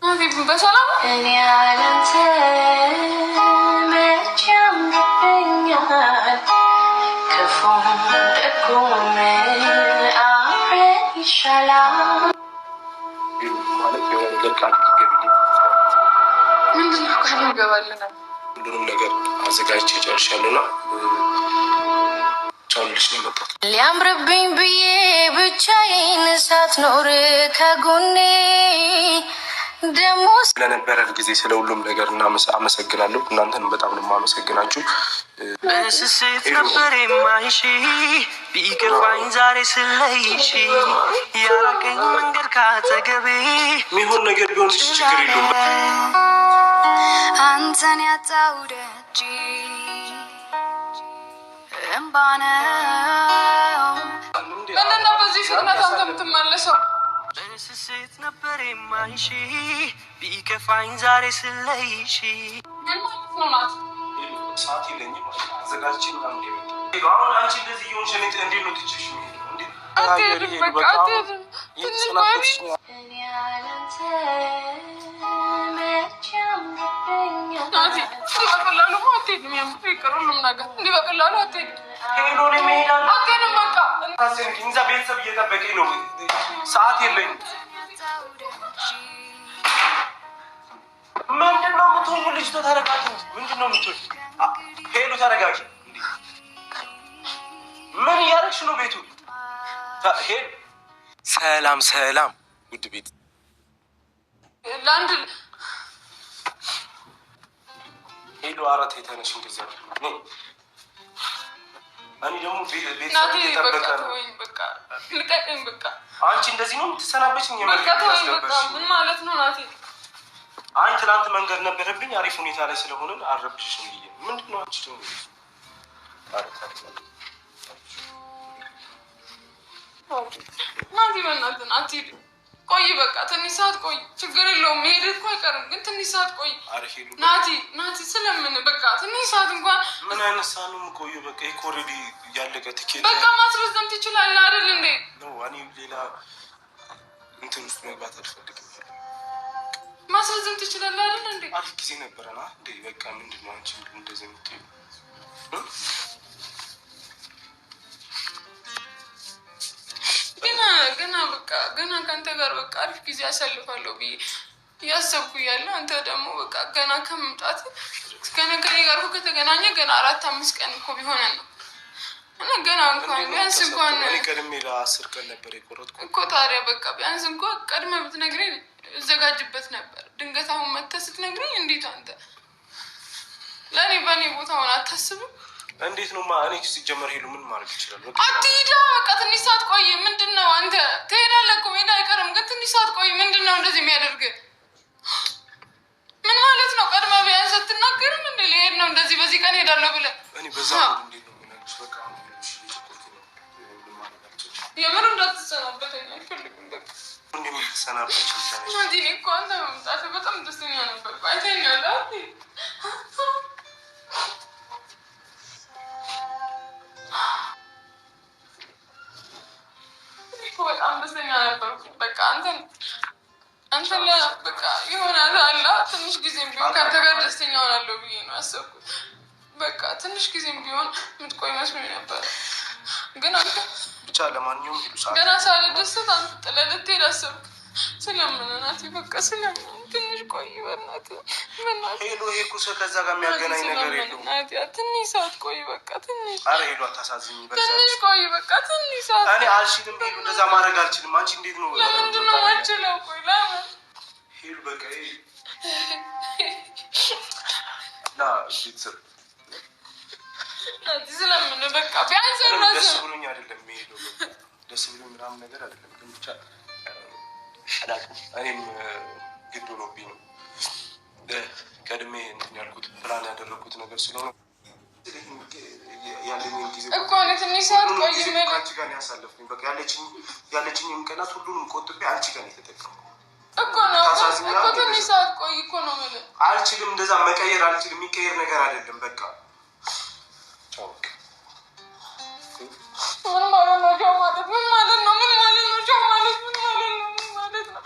በሰላም እኔ ያለንተ መቼም ይገኛል ክፉም ደጉም አብረን ይሻላል። ምንድን ነው ቃል እንገባለን? ሁሉንም ነገር አዘጋጅቼ ጨርሻለሁና ቻልሽ ነው መጣት ሊያምርብኝ ብዬ ብቻዬን ሳትኖር ከጎኔ ደግሞ ስለነበረን ጊዜ ስለ ሁሉም ነገር አመሰግናለሁ። እናንተን በጣም ነው የማመሰግናችሁ። በስስት ነበር የማይሽ ቢከፋኝ ዛሬ ስለይሽ ያራቀኝ መንገድ ካጠገቤ የሚሆን ነገር ቢሆን ችግር የለውም። አንተን ያጣው ደጅ እምባ ነው። ምንድን ነው በዚህ ፍጥነት አንተ የምትመለሰው? በስስት ነበር የማይሽ ቢከፋኝ ዛሬ ስለይሽ ምን ማለት ነው? ናት ሰዓት የለኝም አዘጋጅቼ ምናምን የመጣ አሁን አንቺ እንደዚህ እየሆንሽ እንዴት ነው ትችሽ? አትሄድም በቃ አትሄድም። ትንሽ ባቢ እኔ ያለንተ መቼም ናቲ በቀላሉ አትሄድም። የምር ይቅር ሁሉም ነገር እንዲህ በቀላሉ አትሄድም። ሄዶን የሚሄዳል አትሄድም በቃ ታስንኪ እዛ ቤተሰብ እየጠበቀኝ ነው። ሰዓት የለኝም። ምንድን ነው የምትሆኙ? ልጅቷ ተረጋጊ። ምንድን ነው የምትሆኙ? ሄሉ ተረጋጊ። ምን እያደረግሽ ነው? ቤቱ ሄሉ ሰላም ሰላም። ውድ ቤት ለአንድ ሄሉ አራት የተነሽ እንደዚያ እኔ ደግሞ ቤተሰብ እየጠበቀ ነው። በቃ ልቀቀኝ በቃ። አንቺ እንደዚህ ነው የምትሰናበችኝ? ምን ማለት ነው ናቲ? አይ ትናንት መንገድ ነበረብኝ አሪፍ ሁኔታ ላይ ስለሆንን አልረብሽሽም ብዬ ምንድን ነው አንቺ ደግሞ ናቲ በእናትህ አትሂድ። ቆይ በቃ ትንሽ ሰዓት ቆይ፣ ችግር የለውም መሄድ እኮ አይቀርም፣ ግን ትንሽ ሰዓት ቆይ ናቲ ስለምን በቃ ትንሽ ሰዓት እንኳን። ምን አይነት ሰዓት ነው የምቆየው? በቃ ኢኮሬዲ ያለቀ ትኬት በቃ ማስረዘም ትችላለህ አይደል እንዴ? ነው እኔ ሌላ እንትን ውስጥ መግባት አልፈልግም። ማስረዘም ትችላለህ አይደል እንዴ? አሪፍ ጊዜ ነበረና እንዴ በቃ ምንድን ነው አንቺ እንደዚህ የምትይው? ገና በቃ ገና ከአንተ ጋር በቃ አሪፍ ጊዜ አሳልፋለሁ ብዬ እያሰብኩ እያለ አንተ ደግሞ በቃ ገና ከመምጣት ከነገሬ ጋር እኮ ከተገናኘ ገና 4-5 ቀን እኮ ቢሆነን ነው እና ገና እንኳን ቢያንስ እንኳን ቀድሜ ለ10 ቀን ነበር የቆረጥኩት እኮ። ታዲያ በቃ ቢያንስ እንኳን ቀድመህ ብትነግረኝ እዘጋጅበት ነበር። ድንገት አሁን መተህ ስትነግረኝ እንዴት አንተ ለእኔ በእኔ ቦታ ሆነ አታስብም? እንዴት ነው እኔ ሲጀመር ሄሉ ምን ማድረግ ይችላል? አትሂድ በቃ ትንሽ ሰዓት ቆይ። ምንድን ነው አንተ ትሄዳለህ እኮ መሄድ አይቀርም፣ ግን ትንሽ ሰዓት ቆይ። ምንድን ነው እንደዚህ የሚያደርግ? ምን ማለት ነው? ቀድመህ ቢያንስ አትናገርም እንዴ? ልሄድ ነው እንደዚህ በዚህ ቀን ሄዳለሁ ብለህ እኔ በዛ እንዴት ነው ምናልሽ? በቃ የምር እንዳትሰናበተኝ አልፈልግም። በቃ እንደምትሰናበች እንዴ እኔ እኮ አንተ መምጣትህ በጣም ደስተኛ ነበር። አይተኛል በጣም ደስተኛ ነበርኩ። በቃ አንተ በቃ የሆነ አላ ትንሽ ጊዜም ቢሆን ከአንተ ጋር ደስተኛ ሆናለሁ ብዬ ነው ያሰብኩት። በቃ ትንሽ ጊዜም ቢሆን የምትቆይ መስሎኝ ነበር፣ ግን አንተ ብቻ ለማንኛውም ገና ሳልደሰት አንተ ጥለህ ልትሄድ አሰብክ። ስለምን ናቲ በቃ ስለምን ትንሽ ቆይ በእናትህ ሄሎ። ይሄ እኮ ከዛ ጋር የሚያገናኝ ነገር የለውም። ትንሽ ሰዓት ቆይ በቃ ትንሽ። ኧረ ሄሎ አታሳዝኝ። ትንሽ ቆይ በቃ ትንሽ ሰዓት። እኔ አልችልም ሄሎ፣ እንደዛ ማድረግ አልችልም። አንቺ እንዴት ነው? ለምንድን ነው የማልችለው? ቆይ ለምን ሄሎ በቃ ና ቤተሰብ ስለምን በቃ ቢያንስ ደስ ብሎኝ አይደለም ሄሎ፣ ደስ ብሎኝ ምናምን ነገር አይደለም፣ ግን ብቻ እኔም ግድ ሆኖብኝ ነው ቀድሜ እንትን ያልኩት ፕላን ያደረግኩት ነገር ስለሆነ ያለኝን ጊዜ እኮ ነው ትንሽ ሰዓት ቆይ ከአንቺ ጋር ነው ያሳለፍኩኝ። በቃ ያለችኝም ቀናት ሁሉንም ቆጥቤ አንቺ ጋር ነው የተጠቀምኩት እኮ ነው እኮ ትንሽ ሰዓት ቆይ እኮ ነው ማለት አልችልም። እንደዛ መቀየር አልችልም። የሚቀየር ነገር አይደለም። በቃ ቻው። ምን ማለት ነው? ቻው ማለት ምን ማለት ነው? ምን ማለት ነው? ቻው ማለት ምን ማለት ነው? ምን ማለት ነው?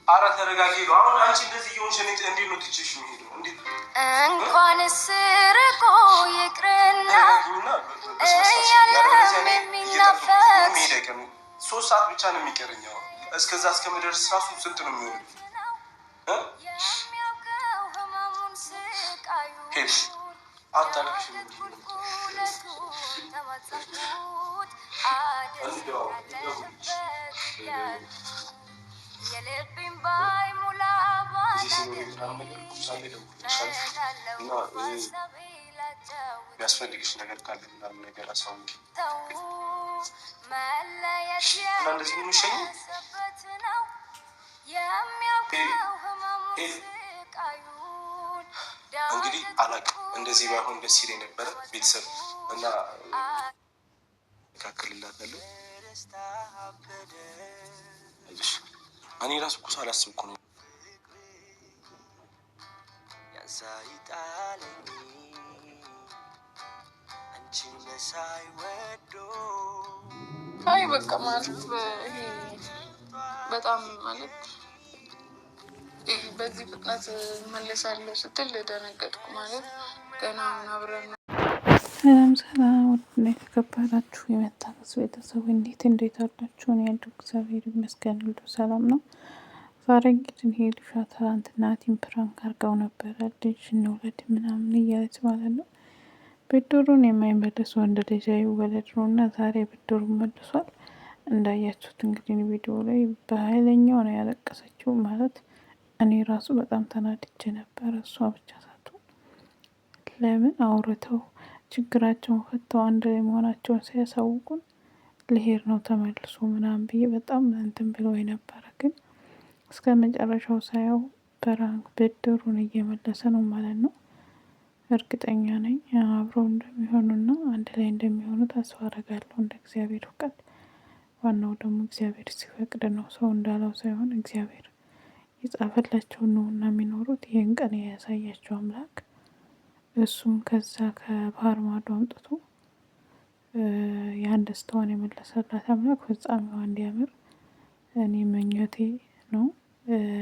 ኧረ ተረጋጊ ነው። አሁን አንቺ እንደዚህ እየሆንሽ እንዴት ነው ትችሽ የሚሄደው? እንኳን ስርቆ ይቅርና እያለም የሚናፈቅ 3 ሰዓት ብቻ ነው የሚቀረኝ። እስከዛ እስከምደርስ ራሱ ስንት ነው የሚሆነው? የሚያውቀው ህመሙን ስቃዩ አታልቅሽ። ተማጸንኩት አደረለበት የልቤን ባይሞላ የሚያስፈልግሽ ነገር ካለ ምናምን ነገር አሳውቂ። መለየት እንደዚህ የሚሸኝ ነው የሚያውቀው ህመሙን ስቃዩን። እንግዲህ አላውቅም። እንደዚህ ባይሆን ደስ ይለኝ ነበረ። ቤተሰብ እና መካከልላታለሁ። እኔ ራሱ እኮ ሳላስብ እኮ ነው አይ በቃ ማለት ይሄ በጣም ማለት በዚህ ፍጥነት መለሳለሁ ስትል ደነገጥኩ። ማለት ገና አብረን ነው። ሰላም ሰላም፣ ወደ የተከበራችሁ የመታከስ ቤተሰብ እንዴት አላችሁ? እኔ ያለው እግዚአብሔር ይመስገን ሁሉ ሰላም ነው። ዛሬ እንግዲህ ሄዱሻ ትናንትና ቲም ፕራንክ አድርገው ነበረ። ልጅ እንውለድ ምናምን እያለች ማለት ነው። ብድሩን የማይመለስ ወንድ ልጅ አይወለድ ነው እና ዛሬ ብድሩን መልሷል። እንዳያችሁት እንግዲህ ቪዲዮ ላይ በኃይለኛው ነው ያለቀሰችው። ማለት እኔ ራሱ በጣም ተናድጄ ነበረ። እሷ ብቻ ሳትሆን ለምን አውርተው ችግራቸውን ፈተው አንድ ላይ መሆናቸውን ሲያሳውቁን ልሄድ ነው ተመልሶ ምናምን ብዬ በጣም እንትን ብለው ነበረ። ግን እስከ መጨረሻው ሳየው ፕራንክ ብድሩን እየመለሰ ነው ማለት ነው። እርግጠኛ ነኝ አብረው እንደሚሆኑና አንድ ላይ እንደሚሆኑ ተስፋ አደርጋለሁ እንደ እግዚአብሔር ፍቃድ። ዋናው ደግሞ እግዚአብሔር ሲፈቅድ ነው፣ ሰው እንዳለው ሳይሆን እግዚአብሔር የጻፈላቸው ነው እና የሚኖሩት። ይህን ቀን ያሳያቸው አምላክ እሱም ከዛ ከባህር ማዶ አምጥቶ ያን ደስታዋን የመለሰላት አምላክ ፍጻሜዋ እንዲያምር እኔ ምኞቴ ነው።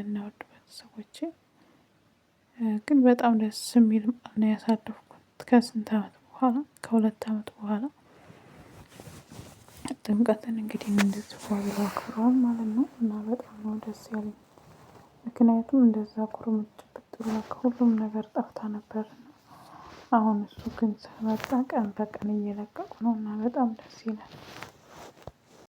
እና ውድ ቤተሰቦቼ ግን በጣም ደስ የሚል ነው ያሳለፍኩት። ከስንት ዓመት በኋላ ከ2 ዓመት በኋላ ጥምቀትን እንግዲህ እንደዚህ ብለው አክብረዋል ማለት ነው። እና በጣም ነው ደስ ያለኝ። ምክንያቱም እንደዛ ቁርምጭ ብትሉ ከሁሉም ነገር ጠፍታ ነበርና አሁን እሱ ግን ስለመጣ ቀን በቀን እየለቀቁ ነው እና በጣም ደስ ይላል።